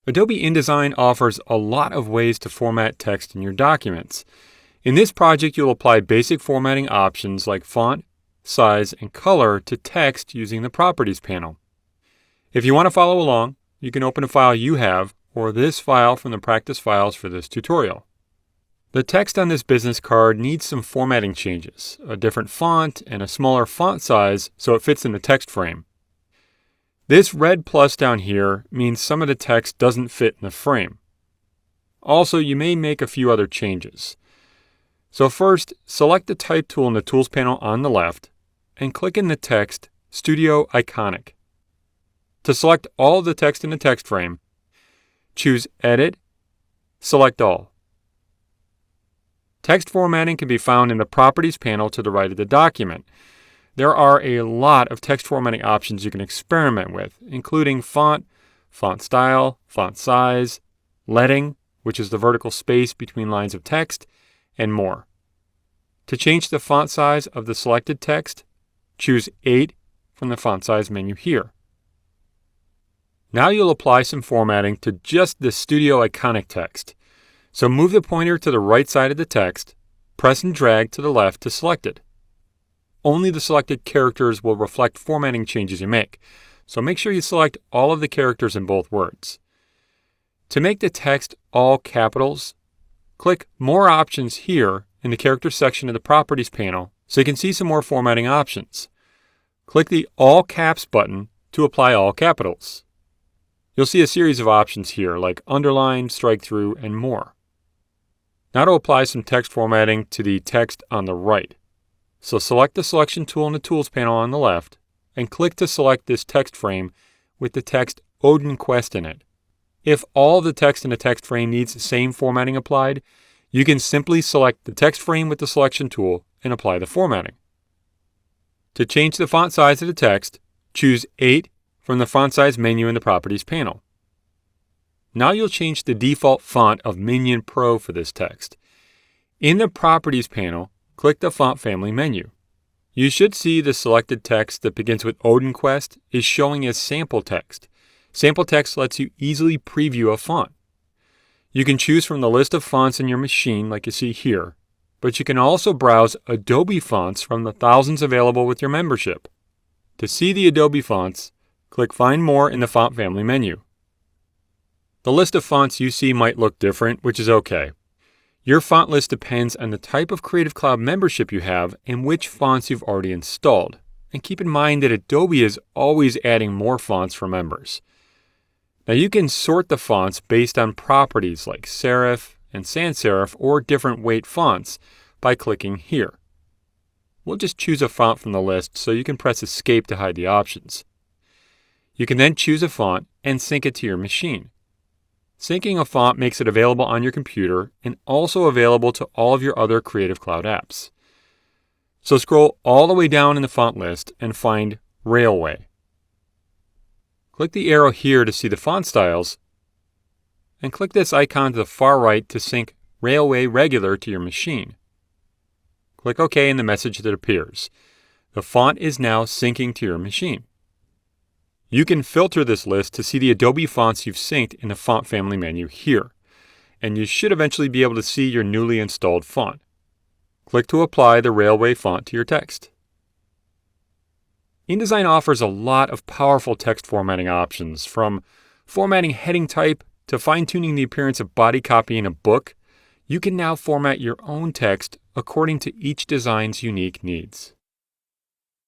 Adobe InDesign offers a lot of ways to format text in your documents. In this project, you'll apply basic formatting options like font, size, and color to text using the Properties panel. If you want to follow along, you can open a file you have or this file from the practice files for this tutorial. The text on this business card needs some formatting changes, a different font and a smaller font size so it fits in the text frame. This red plus down here means some of the text doesn't fit in the frame. Also, you may make a few other changes. So first, select the Type tool in the Tools panel on the left and click in the text Studio Iconic. To select all of the text in the text frame, choose Edit, select All. Text formatting can be found in the Properties panel to the right of the document. There are a lot of text formatting options you can experiment with, including font, font style, font size, leading, which is the vertical space between lines of text, and more. To change the font size of the selected text, choose 8 from the font size menu here. Now you'll apply some formatting to just the Studio Iconic text. So move the pointer to the right side of the text, press and drag to the left to select it. Only the selected characters will reflect formatting changes you make, so make sure you select all of the characters in both words. To make the text all capitals, click More Options here in the Character section of the Properties panel so you can see some more formatting options. Click the All Caps button to apply all capitals. You'll see a series of options here like underline, strike through, and more. Now to apply some text formatting to the text on the right. So select the Selection tool in the Tools panel on the left and click to select this text frame with the text Odin Quest in it. If all the text in the text frame needs the same formatting applied, you can simply select the text frame with the Selection tool and apply the formatting. To change the font size of the text, choose 8 from the Font Size menu in the Properties panel. Now you'll change the default font of Minion Pro for this text. In the Properties panel, click the Font Family menu. You should see the selected text that begins with Odin Quest is showing as sample text. Sample text lets you easily preview a font. You can choose from the list of fonts in your machine like you see here, but you can also browse Adobe fonts from the thousands available with your membership. To see the Adobe fonts, click Find More in the Font Family menu. The list of fonts you see might look different, which is okay. Your font list depends on the type of Creative Cloud membership you have and which fonts you've already installed. And keep in mind that Adobe is always adding more fonts for members. Now you can sort the fonts based on properties like serif and sans serif or different weight fonts by clicking here. We'll just choose a font from the list so you can press Escape to hide the options. You can then choose a font and sync it to your machine. Syncing a font makes it available on your computer and also available to all of your other Creative Cloud apps. So scroll all the way down in the font list and find Railway. Click the arrow here to see the font styles, and click this icon to the far right to sync Railway Regular to your machine. Click OK in the message that appears. The font is now syncing to your machine. You can filter this list to see the Adobe fonts you've synced in the Font Family menu here, and you should eventually be able to see your newly installed font. Click to apply the Railway font to your text. InDesign offers a lot of powerful text formatting options, from formatting heading type to fine-tuning the appearance of body copy in a book. You can now format your own text according to each design's unique needs.